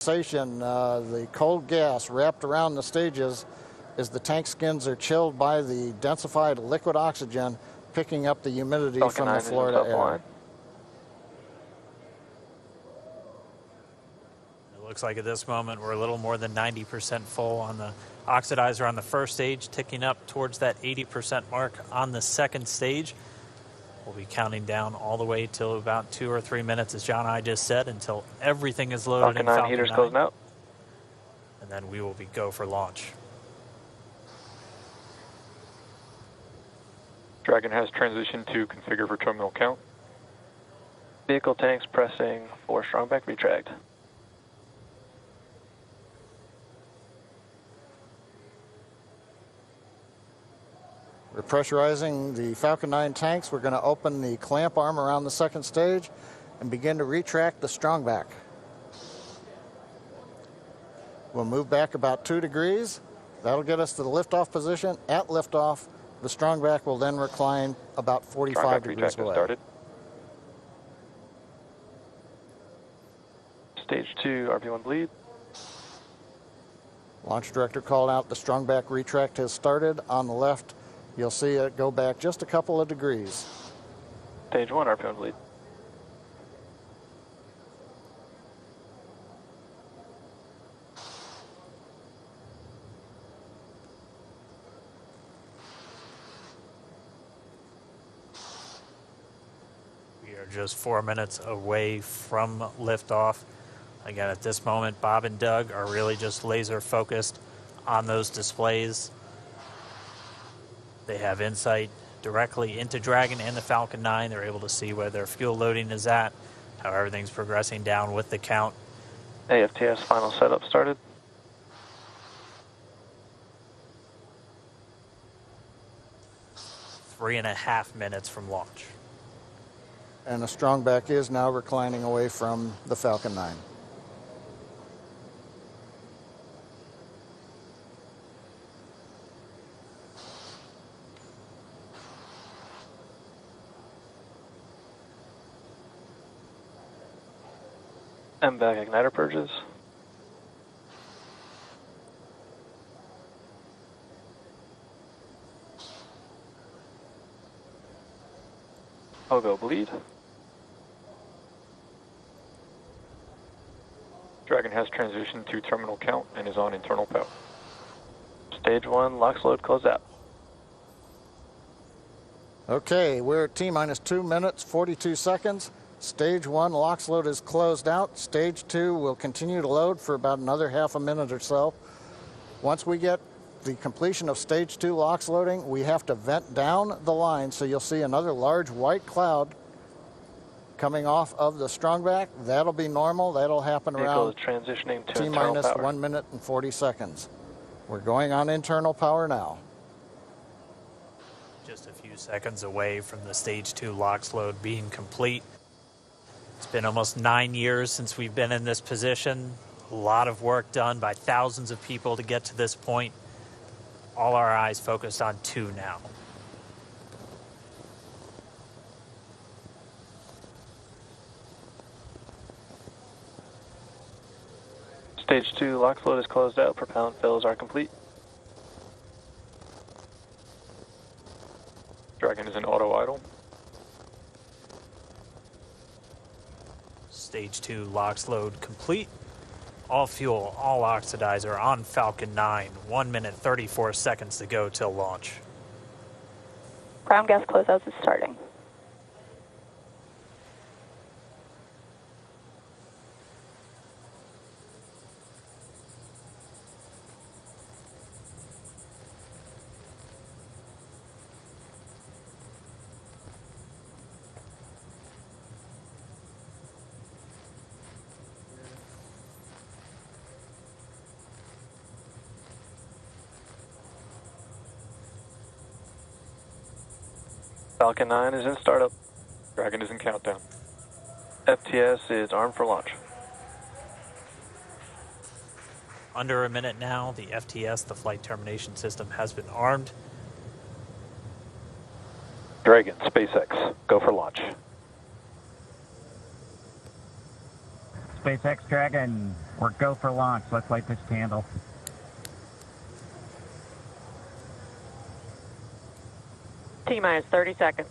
sensation, the cold gas wrapped around the stages as the tank skins are chilled by the densified liquid oxygen, picking up the humidity from the Florida air. It looks like at this moment we're a little more than 90% full on the oxidizer on the first stage, ticking up towards that 80% mark on the second stage. We'll be counting down all the way till about 2 or 3 minutes, as John and I just said, until everything is loaded in Falcon 9. Heaters closing out. And then we will be go for launch. Dragon has transitioned to configure for terminal count. Vehicle tanks pressing for strongback retract. We're pressurizing the Falcon 9 tanks. We're going to open the clamp arm around the second stage and begin to retract the strongback. We'll move back about 2 degrees. That'll get us to the liftoff position. At liftoff, the strongback will then recline about 45 degrees away. Started. Stage 2, RP1 bleed. Launch director called out the strongback retract has started. On the left, you'll see it go back just a couple of degrees. Stage 1, RP1 bleed. We are just 4 minutes away from liftoff. Again, at this moment, Bob and Doug are really just laser focused on those displays. They have insight directly into Dragon and the Falcon 9. They're able to see where their fuel loading is at, how everything's progressing down with the count. AFTS final setup started. Three and a half minutes from launch. And the strongback is now reclining away from the Falcon 9. MVAC igniter purges. Pogo bleed. Dragon has transitioned to terminal count and is on internal power. Stage 1, LOX load close out. Okay, we're at T-minus 2 minutes, 42 seconds. Stage 1 LOX load is closed out. Stage 2 will continue to load for about another half a minute or so. Once we get the completion of Stage 2 LOX loading, we have to vent down the line, so you'll see another large white cloud coming off of the strongback. That'll be normal. That'll happen around transitioning to T-minus 1 minute and 40 seconds. We're going on internal power now. Just a few seconds away from the Stage 2 LOX load being complete. It's been almost 9 years since we've been in this position. A lot of work done by thousands of people to get to this point. All our eyes focused on 2 now. Stage 2 LOX load is closed out. Propellant fills are complete. Dragon is in auto idle. Stage 2 LOX load complete. All fuel, all oxidizer on Falcon 9. 1 minute, 34 seconds to go till launch. Ground gas closeouts is starting. Falcon 9 is in startup. Dragon is in countdown. FTS is armed for launch. Under a minute now, the FTS, the flight termination system, has been armed. Dragon, SpaceX, go for launch. SpaceX Dragon, We're go for launch. Let's light this candle. T-minus 30 seconds.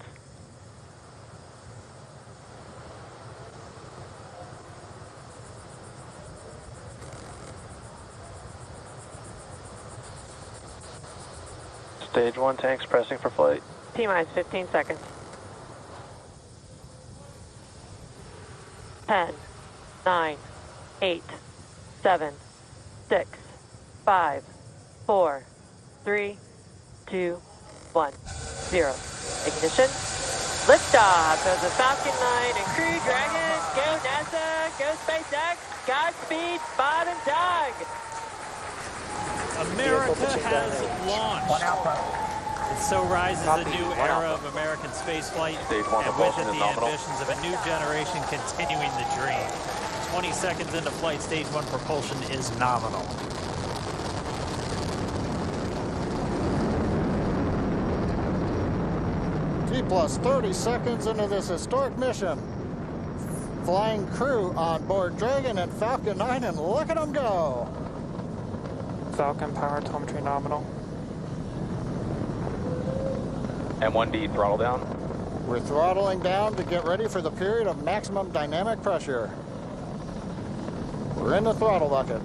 Stage 1 tanks pressing for flight. T-minus 15 seconds. 10, 9, 8, 7, 6, 5, 4, 3, 2, 1, 0. Ignition. Liftoff of the Falcon 9 and Crew Dragon. Go NASA, go SpaceX, Godspeed, Bob and Doug. America has launched. One Alpha. And so rises a new era of American spaceflight, Stage 1 and with it propulsion is the nominal. ambitions of a new generation continuing the dream. 20 seconds into flight, stage 1 propulsion is nominal. T plus 30 seconds into this historic mission. Flying crew on board Dragon and Falcon 9, and look at them go. Falcon power telemetry nominal. M1D throttle down. We're throttling down to get ready for the period of maximum dynamic pressure. We're in the throttle bucket.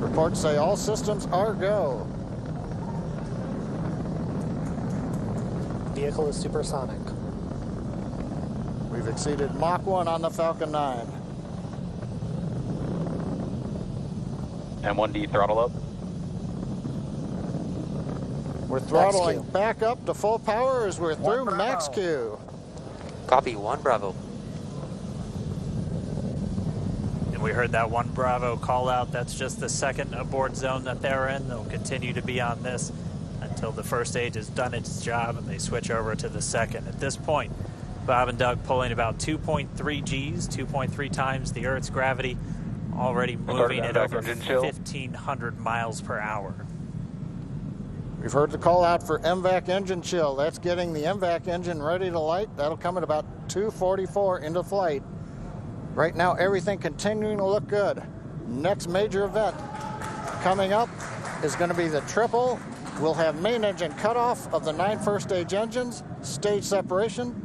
Reports say all systems are go. Vehicle is supersonic. We've exceeded Mach 1 on the Falcon 9. M1D throttle up. We're throttling Max Q. back up to full power as we're through Bravo. Max Q. Copy, 1 Bravo. And we heard that 1 Bravo call out. That's just the second abort zone that they're in. They'll continue to be on this until the first stage has done its job and they switch over to the second. At this point, Bob and Doug pulling about 2.3 Gs, 2.3 times the Earth's gravity, already moving at over 1,500 miles per hour. We've heard the call out for MVAC engine chill. That's getting the MVAC engine ready to light. That'll come at about 2:44 into flight. Right now, everything continuing to look good. Next major event coming up is going to be the triple. We'll have main engine cutoff of the 9 first stage engines, stage separation,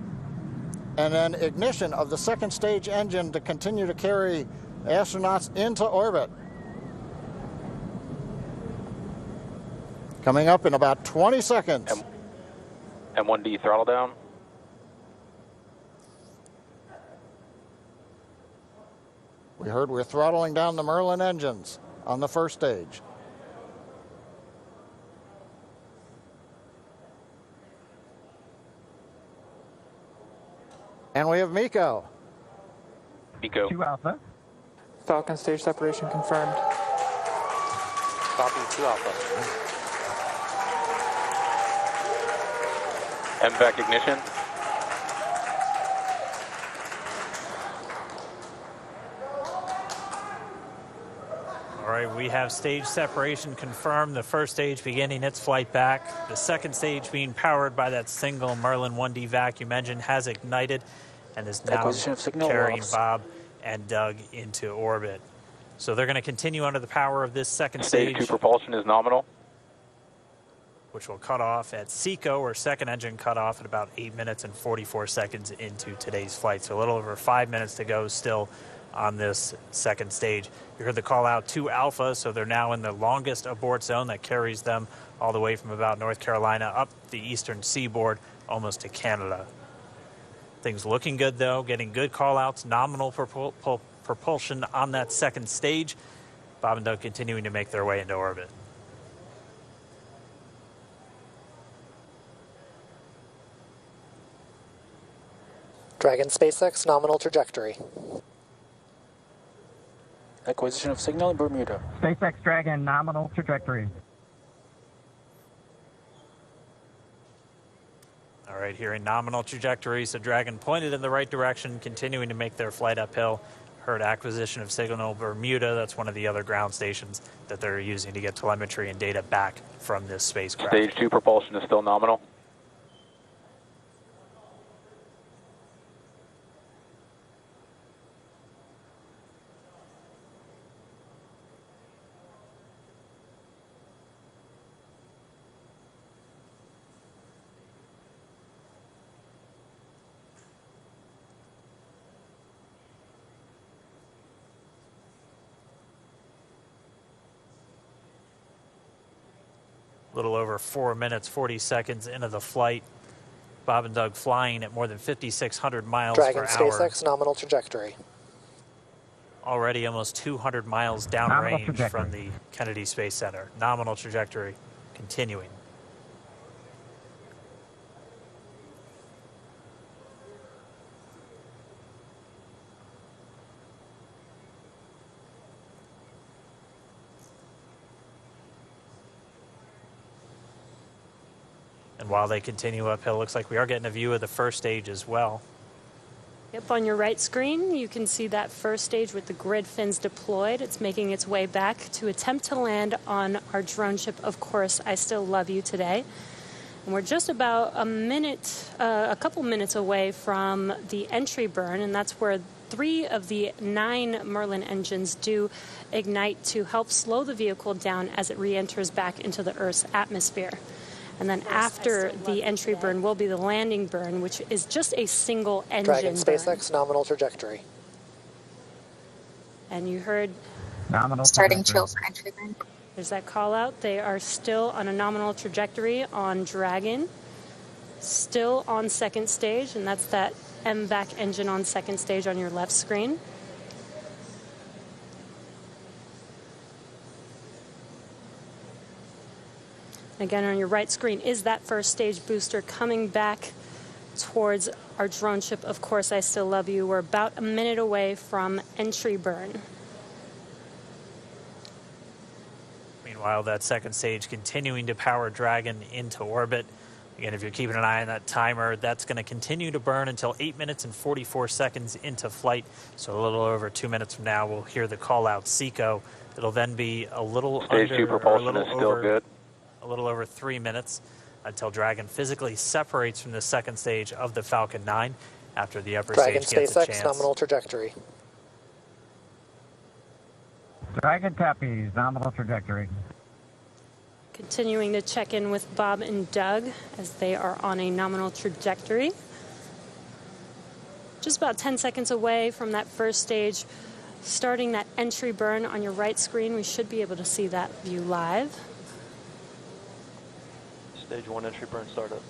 and then ignition of the second stage engine to continue to carry astronauts into orbit. Coming up in about 20 seconds. M1D throttle down. We heard we're throttling down the Merlin engines on the first stage. And we have MECO. MECO. 2 Alpha. Falcon stage separation confirmed. Copy, 2 Alpha. MVAC ignition. All right, we have stage separation confirmed. The first stage beginning its flight back. The second stage being powered by that single Merlin 1D vacuum engine has ignited and is now carrying Bob and Doug into orbit. So they're going to continue under the power of this second Stage stage, 2 propulsion is nominal. which will cut off at SECO, or second engine cut off at about 8 minutes and 44 seconds into today's flight. So a little over 5 minutes to go still on this second stage. You heard the call out to Alpha, so they're now in the longest abort zone that carries them all the way from about North Carolina up the eastern seaboard almost to Canada. Things looking good though, getting good call outs, nominal propulsion on that second stage. Bob and Doug continuing to make their way into orbit. Dragon SpaceX nominal trajectory. Acquisition of signal in Bermuda. SpaceX Dragon nominal trajectory. All right, here in nominal trajectory, so Dragon pointed in the right direction, continuing to make their flight uphill. Heard acquisition of signal Bermuda. That's one of the other ground stations that they're using to get telemetry and data back from this spacecraft. Stage 2 propulsion is still nominal. A little over 4 minutes, 40 seconds into the flight. Bob and Doug flying at more than 5,600 miles Dragon per hour. SpaceX nominal trajectory. Already almost 200 miles downrange from the Kennedy Space Center. Nominal trajectory continuing. And while they continue uphill, looks like we are getting a view of the first stage as well. Yep, on your right screen, you can see that first stage with the grid fins deployed. It's making its way back to attempt to land on our drone ship, Of Course, I Still Love You today. And we're just about a couple minutes away from the entry burn, and that's where 3 of the 9 Merlin engines do ignite to help slow the vehicle down as it re-enters back into the Earth's atmosphere. And then after the entry burn will be the landing burn, which is just a single engine Dragon burn. SpaceX nominal trajectory. And you heard Nominal Starting trajectory. chill for entry burn. there's that call out. They are still on a nominal trajectory on Dragon, still on second stage, and that's that MVAC engine on second stage on your left screen. Again, on your right screen is that first stage booster coming back towards our drone ship, Of Course, I Still Love You. We're about a minute away from entry burn. Meanwhile, that second stage continuing to power Dragon into orbit. Again, if you're keeping an eye on that timer, that's going to continue to burn until 8 minutes and 44 seconds into flight. So a little over 2 minutes from now, we'll hear the call out SECO. It'll then be a little Stage 2 propulsion is still good. A little over 3 minutes until Dragon physically separates from the second stage of the Falcon 9 after the upper Dragon stage gets a SpaceX chance. nominal trajectory. Dragon copies, nominal trajectory. Continuing to check in with Bob and Doug as they are on a nominal trajectory. Just about 10 seconds away from that first stage, starting that entry burn on your right screen. We should be able to see that view live. Stage 1 entry burn startup.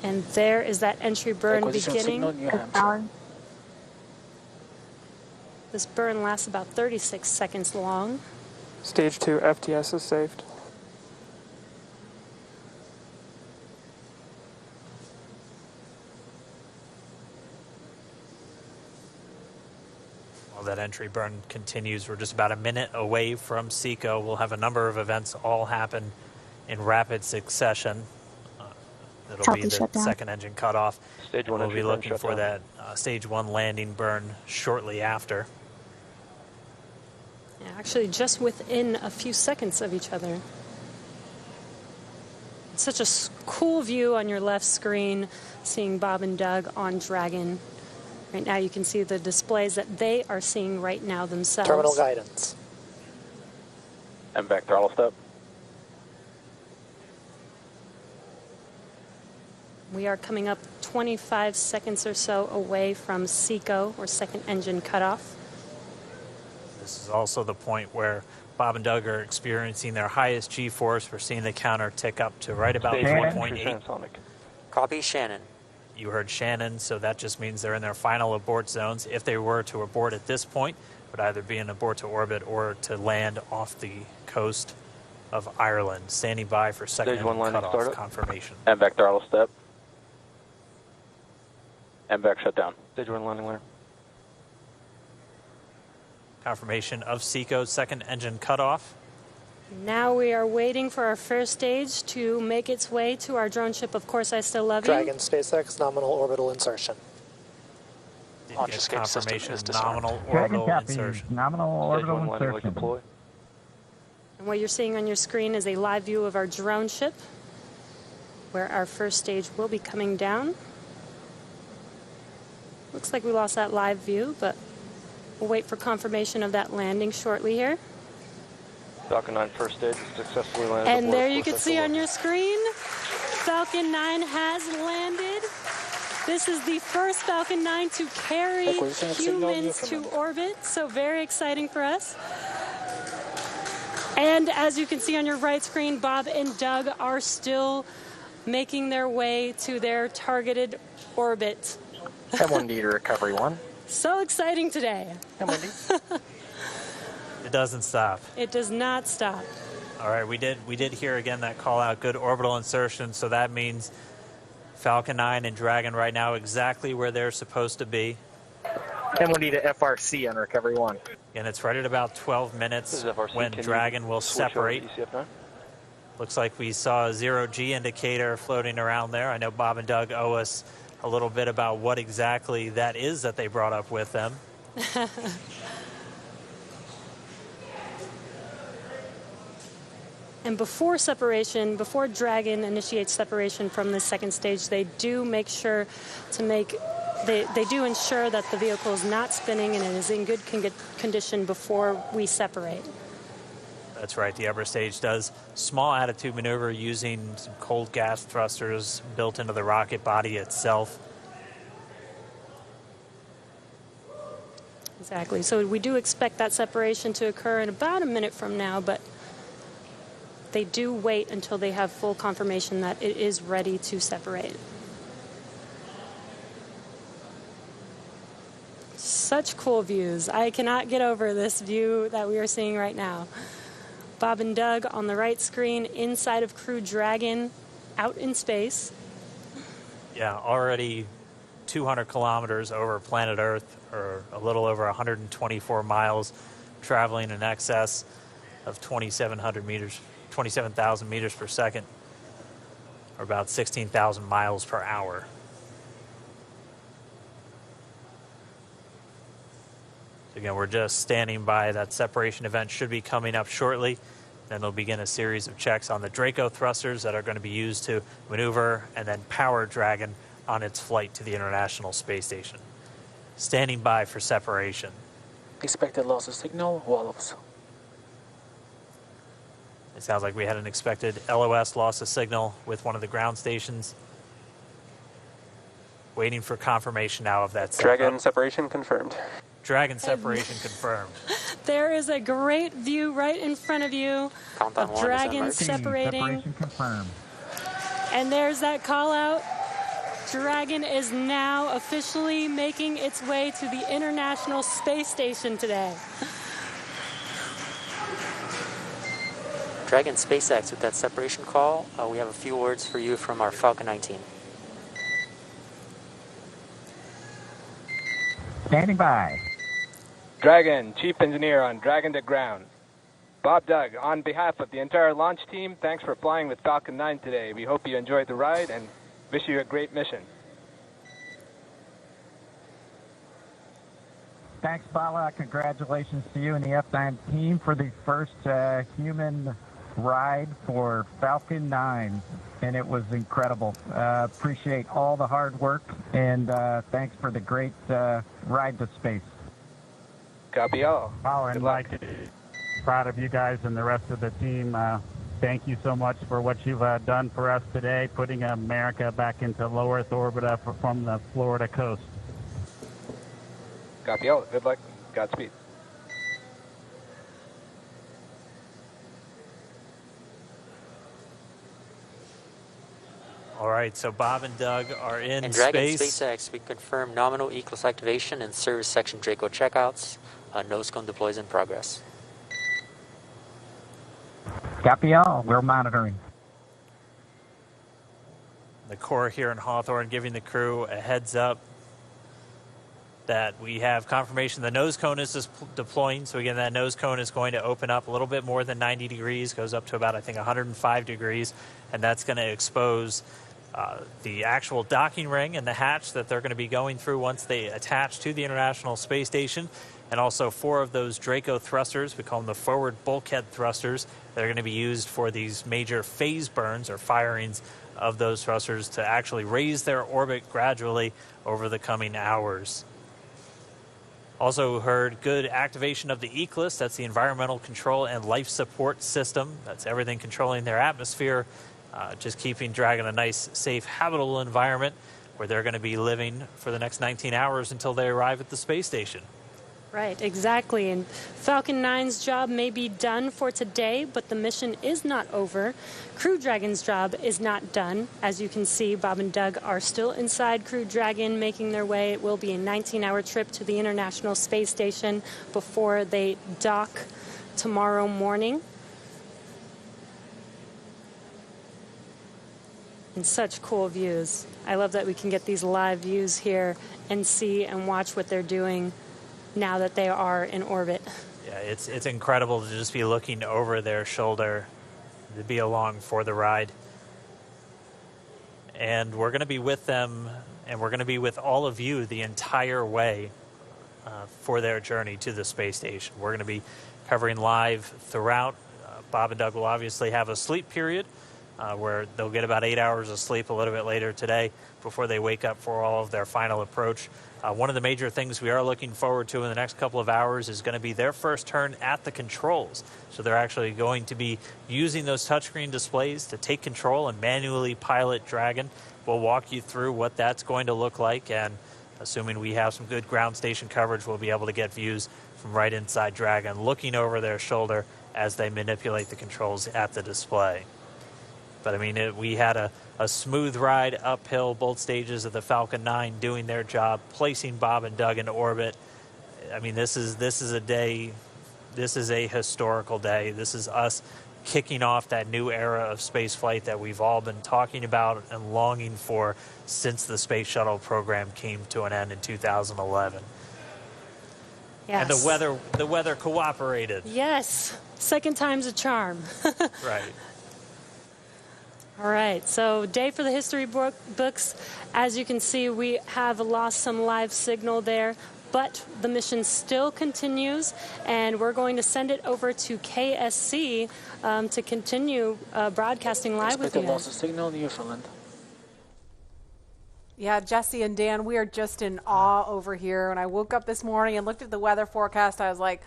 And there is that entry burn Acquisition beginning. signal, New Hampshire. This burn lasts about 36 seconds long. Stage 2 FTS is saved. While that entry burn continues, we're just about a minute away from SECO. We'll have a number of events all happen in rapid succession. It'll Copy, be the shutdown. second engine cutoff. Stage 1 We'll entry be burn looking for shutdown. that stage 1 landing burn shortly after. Yeah, actually, just within a few seconds of each other. It's such a cool view on your left screen, seeing Bob and Doug on Dragon. Right now, you can see the displays that they are seeing right now themselves. Terminal guidance. And back throttle step. We are coming up 25 seconds or so away from SECO, or second engine cutoff. This is also the point where Bob and Doug are experiencing their highest G-force. We're seeing the counter tick up to right about Stage 1 entry 1.8. transonic. Copy Shannon. You heard Shannon, so that just means they're in their final abort zones. If they were to abort at this point, it would either be an abort to orbit or to land off the coast of Ireland. Standing by for second Stage 1 engine landing cutoff startup. confirmation. And back throttle step. And back shutdown. Stage 1 landing layer. Confirmation of SECO's second engine cutoff. Now we are waiting for our first stage to make its way to our drone ship, Of Course, I Still Love You. Dragon SpaceX nominal orbital insertion. Did Launch get escape system confirmation is disarmed. nominal Dragon orbital copies, insertion. nominal Stage orbital 1 landing leg insertion. deploy. And what you're seeing on your screen is a live view of our drone ship, where our first stage will be coming down. Looks like we lost that live view, but we'll wait for confirmation of that landing shortly here. Falcon 9 first stage is successfully landed. And aboard there Of you Course can I see Still on Love your screen, Falcon 9 has landed This is the first Falcon 9 to carry Acquisition of signal, humans to Newfoundland. orbit, so very exciting for us. And as you can see on your right screen, Bob and Doug are still making their way to their targeted orbit. M1D to recovery 1. So exciting today. M1D. It doesn't stop. It does not stop. All right, we did hear again that call out, good orbital insertion, so that means Falcon 9 and Dragon right now exactly where they're supposed to be. M1D to FRC on recovery 1. And it's right at about 12 This minutes is FRC. when Can Dragon you will switch over to separate. ECF9? Looks like we saw a 0G indicator floating around there. I know Bob and Doug owe us a little bit about what exactly that is that they brought up with them. And before separation, before Dragon initiates separation from the second stage, they do make sure to make, they do ensure that the vehicle is not spinning and it is in good condition before we separate. That's right, the upper stage does small attitude maneuver using some cold gas thrusters built into the rocket body itself. Exactly. So we do expect that separation to occur in about a minute from now, but they do wait until they have full confirmation that it is ready to separate. Such cool views. I cannot get over this view that we are seeing right now. Bob and Doug on the right screen, inside of Crew Dragon, out in space. Yeah, already 200 kilometers over planet Earth, or a little over 124 miles, traveling in excess of 2,700 meters. 27,000 meters per second, or about 16,000 miles per hour. So again, we're just standing by. That separation event should be coming up shortly. Then they'll begin a series of checks on the Draco thrusters that are going to be used to maneuver and then power Dragon on its flight to the International Space Station. Standing by for separation. Expected loss of signal, Wallows. It sounds like we had an expected LOS, loss of signal, with one of the ground stations. Waiting for confirmation now of that. Dragon separation confirmed. Dragon separation confirmed. There is a great view right in front of you Countdown of 1 Dragon is separating. Separation confirmed. And there's that call out. Dragon is now officially making its way to the International Space Station today. Dragon SpaceX with that separation call. We have a few words for you from our Falcon 19. Standing by. Dragon, Chief Engineer on Dragon to Ground. Bob Doug, on behalf of the entire launch team, thanks for flying with Falcon 9 today. We hope you enjoyed the ride and wish you a great mission. Thanks, Bala. Congratulations to you and the F9 team for the first human ride for Falcon 9, and it was incredible. Appreciate all the hard work, and thanks for the great ride to space. Copy all. Oh, and Good luck. Mike, proud of you guys and the rest of the team. Thank you so much for what you've done for us today, putting America back into low Earth orbit from the Florida coast. Copy all. Good luck. Godspeed. All right, so Bob and Doug are in And Dragon space. SpaceX, we confirm nominal ECLS activation and service section Draco checkouts. Nose cone deploys in progress. Copy all. We're monitoring. The Corps here in Hawthorne giving the crew a heads up that we have confirmation the nose cone is deploying. So again, that nose cone is going to open up a little bit more than 90 degrees, goes up to about, I think, 105 degrees, and that's going to expose the actual docking ring and the hatch that they're going to be going through once they attach to the International Space Station, and also 4 of those Draco thrusters, we call them the forward bulkhead thrusters, that are going to be used for these major phase burns or firings of those thrusters to actually raise their orbit gradually over the coming hours. Also heard good activation of the ECLS, that's the Environmental Control and Life Support System. That's everything controlling their atmosphere, just keeping Dragon a nice, safe, habitable environment where they're going to be living for the next 19 hours until they arrive at the space station. Right, exactly. And Falcon 9's job may be done for today, but the mission is not over. Crew Dragon's job is not done. As you can see, Bob and Doug are still inside Crew Dragon, making their way. It will be a 19-hour trip to the International Space Station before they dock tomorrow morning. And such cool views. I love that we can get these live views here and see and watch what they're doing now that they are in orbit. Yeah, it's incredible to just be looking over their shoulder, to be along for the ride. And we're going to be with them, and we're going to be with all of you the entire way for their journey to the space station. We're going to be covering live throughout. Bob and Doug will obviously have a sleep period where they'll get about 8 hours of sleep a little bit later today before they wake up for all of their final approach. One of the major things we are looking forward to in the next couple of hours is going to be their first turn at the controls. So they're actually going to be using those touchscreen displays to take control and manually pilot Dragon. We'll walk you through what that's going to look like, and assuming we have some good ground station coverage, we'll be able to get views from right inside Dragon, looking over their shoulder as they manipulate the controls at the display. But I mean, we had a smooth ride uphill, both stages of the Falcon 9 doing their job, placing Bob and Doug into orbit. I mean, this is a day, this is a historical day. This is us kicking off that new era of space flight that we've all been talking about and longing for since the space shuttle program came to an end in 2011. Yes. And the weather cooperated. Yes, second time's a charm. Right. All right, so day for the history books. As you can see, we have lost some live signal there, but the mission still continues, and we're going to send it over to KSC to continue broadcasting live with you. Loss of signal, Newfoundland. Yeah, Jesse and Dan, we are just in awe over here. When I woke up this morning and looked at the weather forecast, I was like,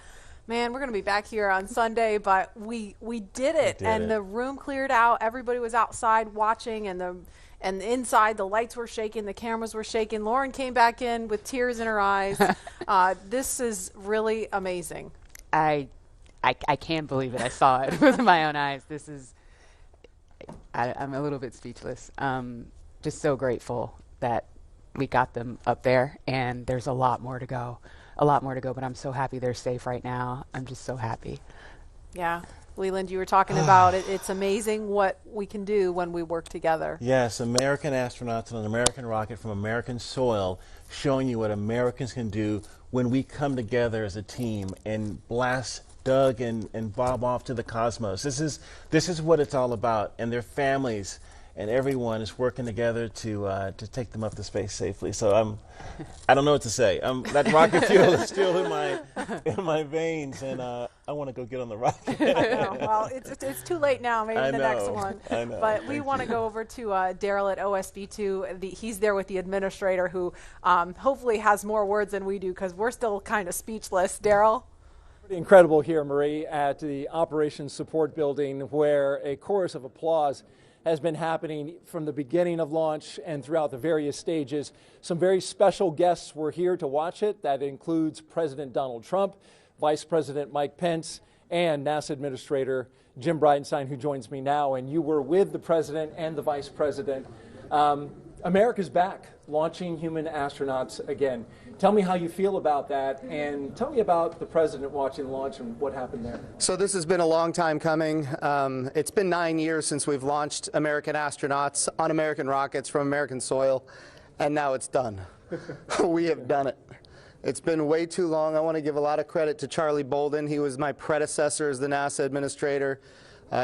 man, we're going to be back here on Sunday, but we did it. The room cleared out. Everybody was outside watching, and inside the lights were shaking, the cameras were shaking. Lauren came back in with tears in her eyes. This is really amazing. I can't believe it. I saw it with my own eyes. This is, I'm a little bit speechless. Just so grateful that we got them up there, and there's a lot more to go. But I'm so happy they're safe right now. I'm just so happy. Yeah. Leland, you were talking about it. It's amazing what we can do when we work together. Yes, American astronauts on an American rocket from American soil, showing you what Americans can do when we come together as a team and blast Doug and Bob off to the cosmos. This is what it's all about, and their families and everyone is working together to take them up to space safely. So I don't know what to say. That rocket fuel is still in my veins, and I want to go get on the rocket. Well, it's too late now. Maybe the next one. I know. But we want to go over to Daryl at OSB2. He's there with the administrator, who hopefully has more words than we do, because we're still kind of speechless. Daryl? Pretty incredible here, Marie, at the Operations Support Building, where a chorus of applause has been happening from the beginning of launch and throughout the various stages. Some very special guests were here to watch it. That includes President Donald Trump, Vice President Mike Pence, and NASA Administrator Jim Bridenstine, who joins me now. And you were with the President and the Vice President. America's back, launching human astronauts again. Tell me how you feel about that, and tell me about the President watching the launch and what happened there. So this has been a long time coming. It's been 9 years since we've launched American astronauts on American rockets from American soil, and now it's done. We have done it. It's been way too long. I want to give a lot of credit to Charlie Bolden. He was my predecessor as the NASA administrator.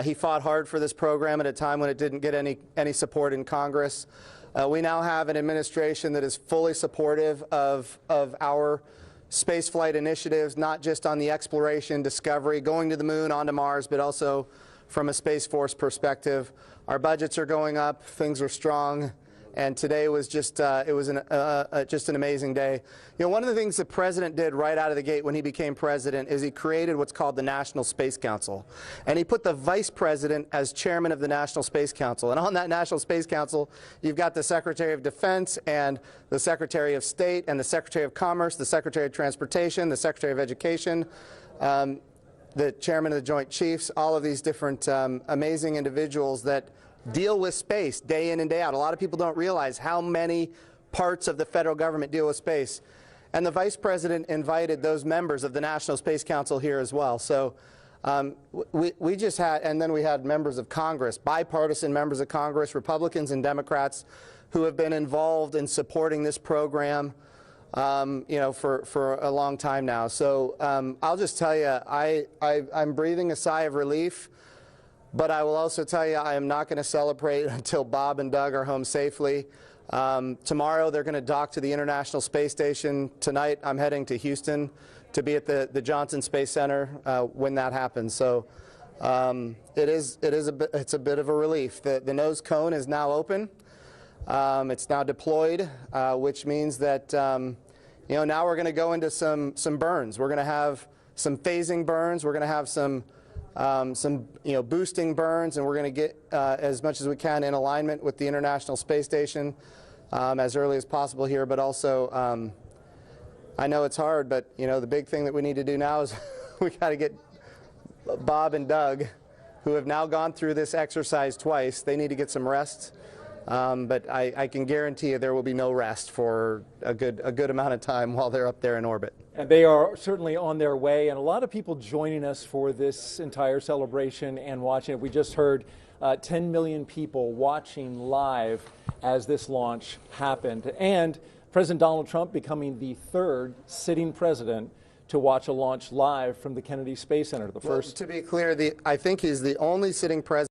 He fought hard for this program at a time when it didn't get any support in Congress. We now have an administration that is fully supportive of our spaceflight initiatives, not just on the exploration, discovery, going to the moon, onto Mars, but also from a Space Force perspective. Our budgets are going up, things are strong, And today was just just an amazing day. You know, one of the things the president did right out of the gate when he became president is he created what's called the National Space Council. And he put the vice president as chairman of the National Space Council. And on that National Space Council, you've got the Secretary of Defense and the Secretary of State and the Secretary of Commerce, the Secretary of Transportation, the Secretary of Education, the chairman of the Joint Chiefs, all of these different amazing individuals that deal with space day in and day out. A lot of people don't realize how many parts of the federal government deal with space. And the vice president invited those members of the National Space Council here as well. So we just had, and then we had members of Congress, bipartisan members of Congress, Republicans and Democrats, who have been involved in supporting this program, you know, for a long time now. So I'll just tell you, I'm breathing a sigh of relief. But I will also tell you, I am not going to celebrate until Bob and Doug are home safely. Tomorrow, they're going to dock to the International Space Station. Tonight, I'm heading to Houston to be at the Johnson Space Center when that happens. So it's a bit of a relief. The nose cone is now open. It's now deployed, which means that you know, now we're going to go into some burns. We're going to have some phasing burns. We're going to have some you know, boosting burns, and we're going to get as much as we can in alignment with the International Space Station as early as possible here. But also, I know it's hard, but you know, the big thing that we need to do now is we got to get Bob and Doug, who have now gone through this exercise twice. They need to get some rest. But I can guarantee you there will be no rest for a good amount of time while they're up there in orbit. And they are certainly on their way, and a lot of people joining us for this entire celebration and watching it. We just heard 10 million people watching live as this launch happened, and President Donald Trump becoming the third sitting president to watch a launch live from the Kennedy Space Center. The first. Well, to be clear, I think he's the only sitting president